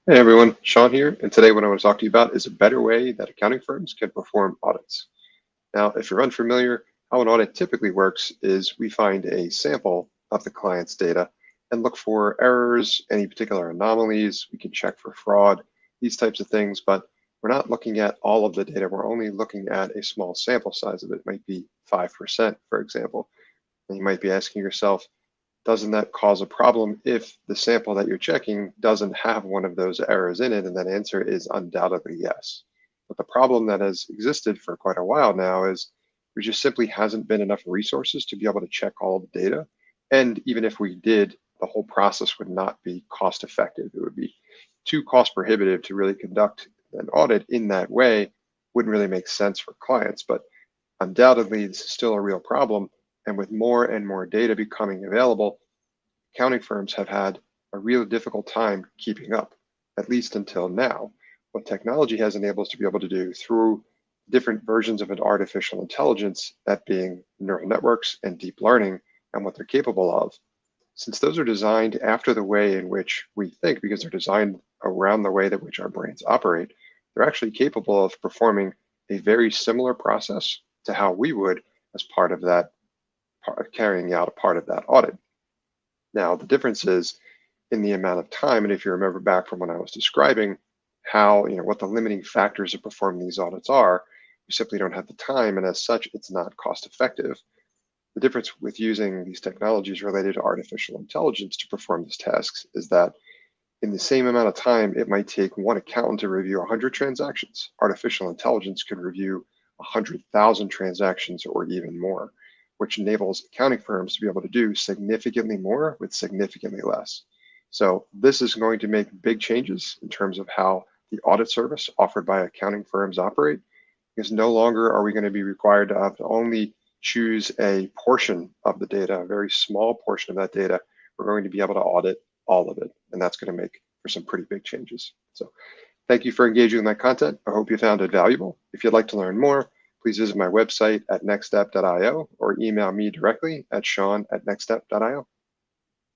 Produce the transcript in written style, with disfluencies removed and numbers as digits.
Hey everyone, Sean here, and today what I want to talk to you about is a better way that accounting firms can perform audits. Now, if you're unfamiliar, how an audit typically works is we find a sample of the client's data and look for errors, any particular anomalies. We can check for fraud, these types of things, but we're not looking at all of the data. We're only looking at a small sample size of it. It might be 5%, for example. And you might be asking yourself, doesn't that cause a problem if the sample that you're checking doesn't have one of those errors in it? And that answer is undoubtedly yes. But the problem that has existed for quite a while now is there just simply hasn't been enough resources to be able to check all the data. And even if we did, the whole process would not be cost effective. It would be too cost prohibitive to really conduct an audit in that way. Wouldn't really make sense for clients, but undoubtedly this is still a real problem. And with more and more data becoming available, accounting firms have had a real difficult time keeping up, at least until now. What technology has enabled us to be able to do through different versions of an artificial intelligence, that being neural networks and deep learning, and what they're capable of. Since those are designed after the way in which we think, because they're designed around the way that which our brains operate, they're actually capable of performing a very similar process to how we would as part of that, carrying out a part of that audit. Now, the difference is in the amount of time, and if you remember back from when I was describing how, what the limiting factors of performing these audits are, we simply don't have the time, and as such, it's not cost effective. The difference with using these technologies related to artificial intelligence to perform these tasks is that in the same amount of time, it might take one accountant to review 100 transactions. Artificial intelligence could review 100,000 transactions or even more, which enables accounting firms to be able to do significantly more with significantly less. So this is going to make big changes in terms of how the audit service offered by accounting firms operate, because no longer are we going to be required to have to only choose a portion of the data, a very small portion of that data. We're going to be able to audit all of it, and that's going to make for some pretty big changes. So thank you for engaging in my content. I hope you found it valuable. If you'd like to learn more, please visit my website at nextstep.io or email me directly at sean@nextstep.io.